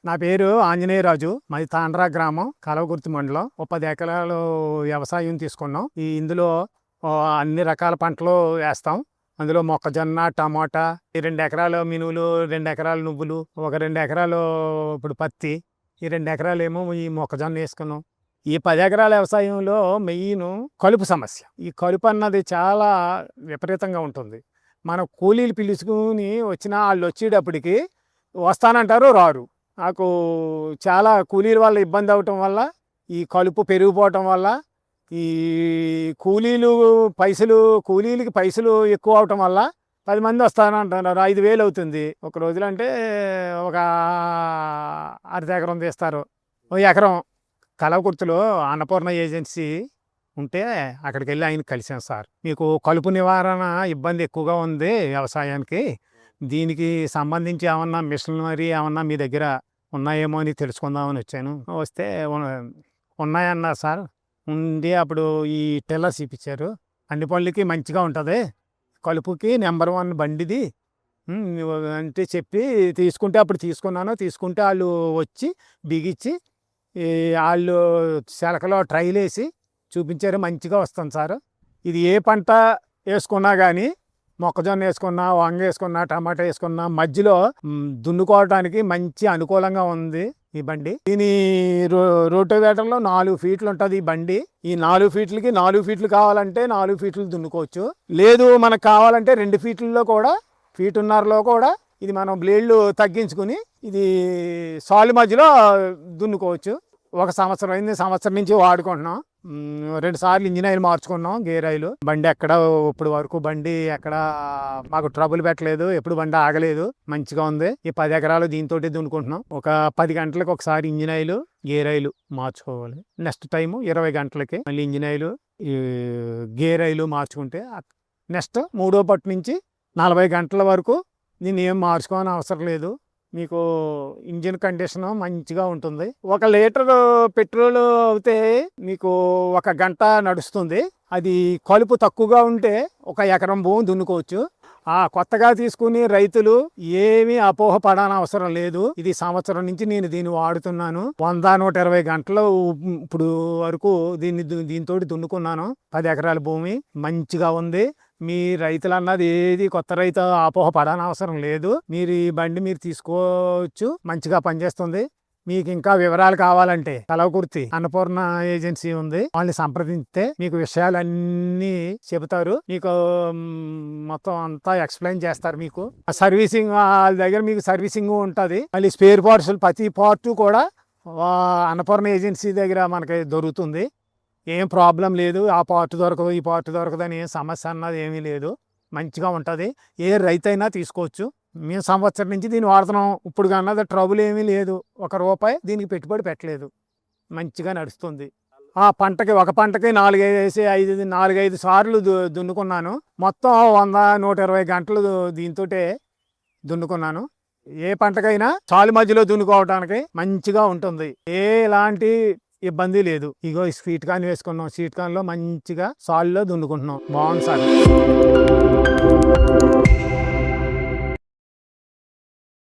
నా పేరు ఆంజనేయరాజు. మాది తాండ్రా గ్రామం, కలవకుర్తి మండలం. ఓ 10 ఎకరాలు వ్యవసాయం తీసుకున్నాం. ఇందులో అన్ని రకాల పంటలు వేస్తాం. అందులో మొక్కజొన్న, టమోటా, ఈ 2 ఎకరాలు మినువులు, 2 ఎకరాలు నువ్వులు, ఒక 2 ఎకరాలు ఇప్పుడు పత్తి, ఈ 2 ఎకరాలేమో ఈ మొక్కజొన్న వేసుకున్నాం. ఈ 10 ఎకరాల వ్యవసాయంలో మెయిన్ కలుపు సమస్య. ఈ కలుపు అన్నది చాలా విపరీతంగా ఉంటుంది. మనం కూలీలు పిలుచుకుని వచ్చినా వాళ్ళు వచ్చేటప్పటికి వస్తానంటారు, రారు. నాకు చాలా కూలీల వల్ల ఇబ్బంది అవటం వల్ల, ఈ కలుపు పెరిగిపోవటం వల్ల, ఈ కూలీలకి పైసలు ఎక్కువ అవటం వల్ల 10 మంది వస్తానంటున్నారు. 5,000 అవుతుంది ఒక రోజులో. అంటే ఒక అర్ధ ఎకరం తీస్తారు. ఓ ఎకరం కలవకుర్తిలో అన్నపూర్ణ ఏజెన్సీ ఉంటే అక్కడికి వెళ్ళి ఆయన కలిసాం. సార్, మీకు కలుపు నివారణ ఇబ్బంది ఎక్కువగా ఉంది వ్యవసాయానికి, దీనికి సంబంధించి ఏమన్నా మిషనరీ ఏమన్నా మీ దగ్గర ఉన్నాయేమో అని తెలుసుకుందామని వచ్చాను. వస్తే ఉన్నాయన్నారు సార్. ఉండి అప్పుడు ఈ టిల్లర్స్ ఇప్పించారు. అన్ని పనులకి మంచిగా ఉంటుంది, కలుపుకి నెంబర్ 1 బండిది అంటే చెప్పి తీసుకుంటే అప్పుడు తీసుకుంటే వాళ్ళు వచ్చి బిగించి వాళ్ళు శలకలో ట్రైల్ వేసి చూపించారు. మంచిగా వస్తుంది సార్. ఇది ఏ పంట వేసుకున్నా కానీ, మొక్కజొన్న వేసుకున్నా, వంగ వేసుకున్నా, టమాటా వేసుకున్నా, మధ్యలో దున్నుకోవడానికి మంచి అనుకూలంగా ఉంది ఈ బండి. దీని రోటోవేటర్లో 4 ఫీట్లు ఉంటుంది ఈ బండి. ఈ 4 ఫీట్లకి 4 ఫీట్లు కావాలంటే 4 ఫీట్లు దున్నుకోవచ్చు. లేదు మనకు కావాలంటే 2 ఫీట్లలో కూడా, 1.5 కూడా ఇది మనం బ్లేడ్లు తగ్గించుకుని ఇది సాలు మధ్యలో దున్నుకోవచ్చు. 1 సంవత్సరం అయింది, సంవత్సరం నుంచి వాడుకుంటున్నాం. 2 సార్లు ఇంజిన్ ఆయిల్ మార్చుకున్నాం, గేర్ ఆయిల్. బండి ఎక్కడ ఇప్పుడు వరకు ఎక్కడ మాకు ట్రబుల్ పెట్టలేదు, ఎప్పుడు బండి ఆగలేదు, మంచిగా ఉంది. ఈ 10 ఎకరాలు దీంతో దున్నుకుంటున్నాం. ఒక 10 గంటలకు ఒకసారి ఇంజిన్ ఆయిల్, గేర్ ఆయిల్ మార్చుకోవాలి. నెక్స్ట్ టైం 20 గంటలకి మళ్ళీ ఇంజిన్ ఆయిల్, గేర్ ఆయిల్ మార్చుకుంటే నెక్స్ట్ 3వ పట్టు నుంచి 40 గంటల వరకు దీన్ని ఏం మార్చుకోని అవసరం లేదు. మీకు ఇంజిన్ కండిషన్ మంచిగా ఉంటుంది. 1 లీటర్ పెట్రోల్ అయితే మీకు 1 గంట నడుస్తుంది. అది కలుపు తక్కువగా ఉంటే 1 ఎకరం భూమి దున్నుకోవచ్చు. కొత్తగా తీసుకుని రైతులు ఏమీ అపోహ పడాన అవసరం లేదు. ఇది సంవత్సరం నుంచి నేను దీన్ని వాడుతున్నాను. 100-120 గంటలు ఇప్పుడు వరకు దీంతో దున్నుకున్నాను. 10 ఎకరాల భూమి మంచిగా ఉంది. మీ రైతులు అన్నది ఏది కొత్త రైతు అపోహ పడాన అవసరం లేదు. మీరు ఈ బండి మీరు తీసుకోవచ్చు, మంచిగా పనిచేస్తుంది. మీకు ఇంకా వివరాలు కావాలంటే కలవకుర్తి అన్నపూర్ణ ఏజెన్సీ ఉంది, వాళ్ళని సంప్రదిస్తే మీకు విషయాలన్నీ చెబుతారు. మీకు మొత్తం అంతా ఎక్స్ప్లెయిన్ చేస్తారు. మీకు సర్వీసింగ్ వాళ్ళ దగ్గర మీకు సర్వీసింగ్ ఉంటుంది. మళ్ళీ స్పేర్ పార్ట్స్ ప్రతి పార్ట్ కూడా అన్నపూర్ణ ఏజెన్సీ దగ్గర మనకి దొరుకుతుంది. ఏం ప్రాబ్లం లేదు. ఆ పార్ట్ దొరకదు, ఈ పార్ట్ దొరకదు అని ఏం సమస్య అన్నది ఏమీ లేదు. మంచిగా ఉంటుంది. ఏ రైతు అయినా తీసుకోవచ్చు. మేము సంవత్సరం నుంచి దీన్ని వాడుతున్నాం. ఇప్పుడు అన్నది ట్రబుల్ ఏమీ లేదు. ₹1 దీనికి పెట్టుబడి పెట్టలేదు. మంచిగా నడుస్తుంది. ఒక పంటకి 4-5 సార్లు దున్నుకున్నాను. మొత్తం 100-120 గంటలు దీంతో దున్నుకున్నాను. ఏ పంటకైనా సాలు మధ్యలో దున్నుకోవడానికి మంచిగా ఉంటుంది. ఎలాంటి ఇబ్బంది లేదు. ఇగో ఈ స్వీట్ కార్న్ వేసుకున్నాం. స్వీట్ కార్న్లో మంచిగా సాల్లో దున్నుకుంటున్నాం. బాగుంది సార్.